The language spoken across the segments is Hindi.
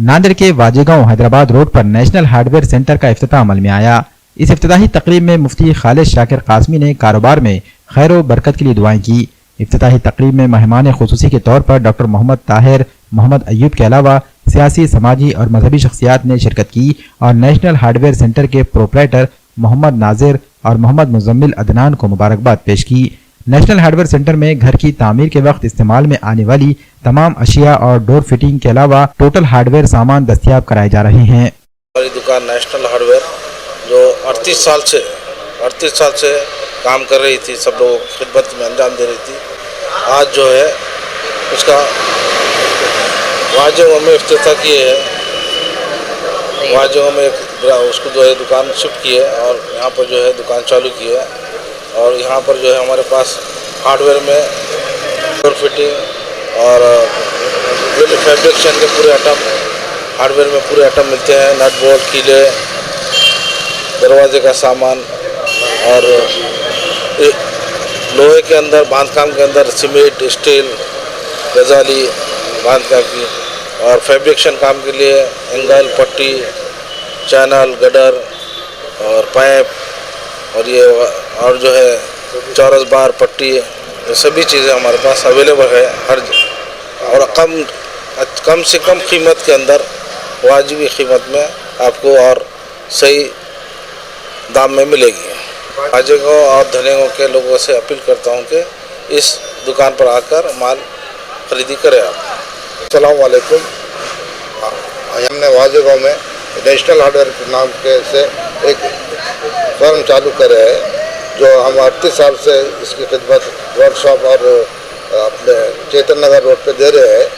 नांदेड़ के वाजेगांव हैदराबाद रोड पर नेशनल हार्डवेयर सेंटर का इफ्तिताह अमल में आया। इस इफ्तिताही तकरीब में मुफ्ती खालिद शाकिर कासमी ने कारोबार में खैर व बरकत के लिए दुआएं की। इफ्तिताही तकरीब में मेहमान खुसूसी के तौर पर डॉक्टर मोहम्मद ताहिर, मोहम्मद अयूब के अलावा सियासी, समाजी और मजहबी शख्सियात ने शिरकत की और नेशनल हार्डवेयर सेंटर के प्रोपराइटर मोहम्मद नाजिर और मोहम्मद मुजम्मिल अदनान को मुबारकबाद पेश की। नेशनल हार्डवेयर सेंटर में घर की तामीर के वक्त इस्तेमाल में आने वाली तमाम अशिया और डोर फिटिंग के अलावा टोटल हार्डवेयर सामान दस्तयाब कराए जा रहे हैं। हमारी दुकान नेशनल हार्डवेयर जो 38 साल से काम कर रही थी, सब लोगों की खिदमत में अंजाम दे रही थी, आज जो है उसका वाजेगांव में इफ्तिताह किए है। वाजेगांव में उसको जो है दुकान शिफ्ट की है और यहाँ पर जो है दुकान चालू की है। और यहाँ पर जो है हमारे पास हार्डवेयर में डोर फिटिंग और फैब्रिकेशन के पूरे आइटम, हार्डवेयर में पूरे आइटम मिलते हैं। नट बोल्ट, कीले, दरवाजे का सामान और लोहे के अंदर, बांधकाम के अंदर सीमेंट, स्टील, गजाली बांधकाम की, और फैब्रिकेशन काम के लिए एंगल, पट्टी, चैनल, गडर और पाइप और ये और जो है चौरस बार, पट्टी, ये सभी चीज़ें हमारे पास अवेलेबल है हर, और कम से कम कीमत के अंदर, वाजिबी कीमत में आपको और सही दाम में मिलेगी। वाजेगांव और धनेगांव के लोगों से अपील करता हूं कि इस दुकान पर आकर माल खरीदी करें आप। अस्सलाम वालेकुम। हमने वाजेगांव में नेशनल हार्डवेयर के नाम के से एक फर्म चालू करे है, जो हम 38 साल से इसकी खिदमत वर्कशॉप और अपने चेतन नगर रोड पे दे रहे हैं।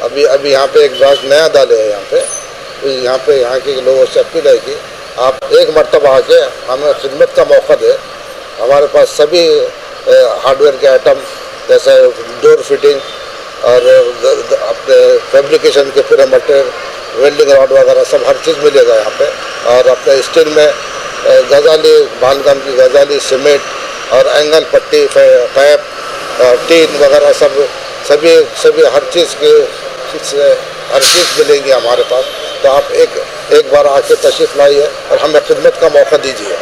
अभी यहाँ पे एक ब्रांच नया डाले हैं यहाँ पे यहाँ के लोगों से अपील है कि आप एक मरतबा आके हमें खिदमत का मौका दे। हमारे पास सभी हार्डवेयर के आइटम जैसे डोर फिटिंग और अपने फैब्रिकेशन के पूरे मटेरियल, वेल्डिंग रॉड वगैरह सब हर चीज़ मिलेगा यहाँ पे। और अपने स्टील में गजाली, बांधकाम की गजाली, सीमेंट और एंगल, पट्टी, पाइप, टीन वगैरह सभी हर चीज़ मिलेंगी हमारे पास। तो आप एक बार आके तशरीफ़ लाइए और हमें खिदमत का मौका दीजिए।